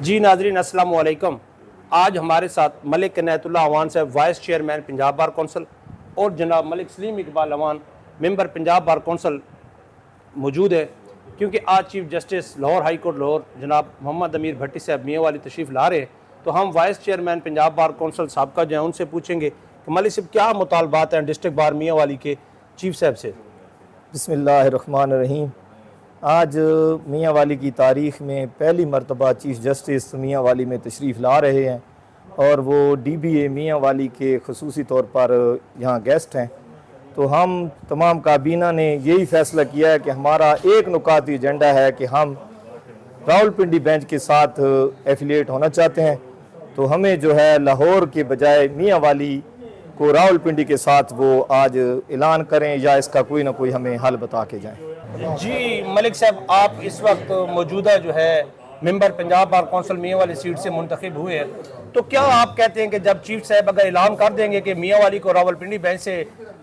जी नाजरीन अस्सलाम वालेकुम। आज हमारे साथ मलिक इनायतुल्लाह अवान साहब vice chairman Punjab bar council और जनाब Malik Saleem Iqbal Awan member Punjab bar council मौजूद है, क्योंकि आज chief justice Lahore high court Lahore जनाब मोहम्मद अमीर भट्टी साहब मियाँ वाली तशरीफ़ ला रहे हैं। तो हम vice chairman Punjab bar council साहब जो हैं उनसे पूछेंगे कि मलिक साहब क्या मुतालबात हैं डिस्ट्रिक्ट बार मियाँ वाली के चीफ साहब से। बिस्मिल्लाहिर्रहमानिर्रहीम। आज मियाँ वाली की तारीख़ में पहली मरतबा चीफ़ जस्टिस मियाँ वाली में तशरीफ़ ला रहे हैं और वो DBA मियाँ वाली के ख़ुसूसी तौर पर यहाँ गेस्ट हैं। तो हम तमाम काबीना ने यही फ़ैसला किया है कि हमारा एक नुकाती एजेंडा है कि हम रावलपिंडी बेंच के साथ एफिलिएट होना चाहते हैं। तो हमें जो है लाहौर के बजाय मियाँ वाली को रावलपिंडी के साथ वो आज ऐलान करें या इसका कोई ना कोई हमें हल बता के जाएं। जी मलिक साहब, आप इस वक्त मौजूदा जो है मेंबर पंजाब बार कौंसिल मियाँ वाली सीट से मुंतखब हुए हैं, तो क्या आप कहते हैं कि जब चीफ साहब अगर ऐलान कर देंगे कि मियाँ वाली को रावलपिंडी बेंच से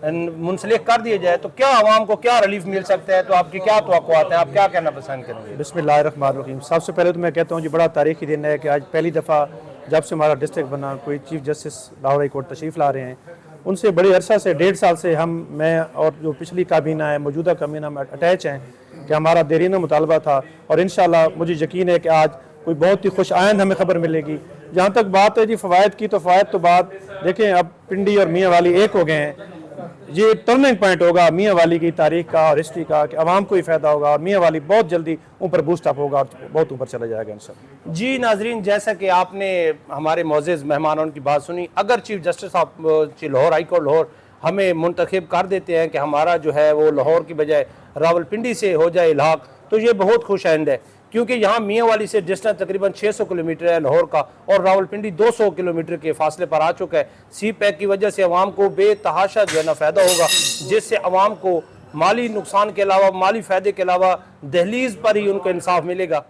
मुंसलिक कर दिया जाए तो क्या आवाम को क्या रिलीफ मिल सकता है? तो आपकी क्या तवक्कुआत हैं, आप क्या कहना पसंद करेंगे? बिस्मिल्लाहिर्रहमानिर्रहीम। सबसे पहले तो मैं कहता हूँ जी बड़ा तारीखी दिन है कि आज पहली दफ़ा जब से हमारा डिस्ट्रिक्ट बना कोई chief justice Lahore high court तशरीफ़ ला रहे हैं। उनसे बड़े अरसा से 1.5 साल से मैं और जो पिछली काबीना है मौजूदा काबीना में अटैच हैं कि हमारा देरीना मुतालबा था और इंशाल्लाह मुझे यकीन है कि आज कोई बहुत ही खुश आइंद हमें खबर मिलेगी। जहाँ तक बात है जी फ़वायद की, तो फ़वायद तो बात देखें, अब पिंडी और मियाँ वाली एक हो गए हैं। ये टर्निंग पॉइंट होगा मियाँ वाली की तारीख का और हिस्ट्री का कि आवाम को ही फ़ायदा होगा और मियाँ वाली बहुत जल्दी ऊपर बूस्ट अप होगा और बहुत ऊपर चला जाएगा इंशाल्लाह। जी नाजरीन, जैसा कि आपने हमारे मोअज़्ज़ज़ मेहमानों की बात सुनी, अगर चीफ जस्टिस साहब लाहौर हाई कोर्ट लाहौर हमें मुंतखब कर देते हैं कि हमारा जो है वो लाहौर की बजाय रावलपिंडी से हो जाए इलाक, तो ये बहुत खुश आइंद है, क्योंकि यहाँ मियाँ वाली से डिस्टेंस तकरीबन 600 किलोमीटर है लाहौर का और रावलपिंडी 200 किलोमीटर के फासले पर आ चुका है। सी पैक की वजह से अवाम को बेतहाशा जो है ना फ़ायदा होगा, जिससे अवाम को माली नुकसान के अलावा, माली फ़ायदे के अलावा दहलीज़ पर ही उनको इंसाफ मिलेगा।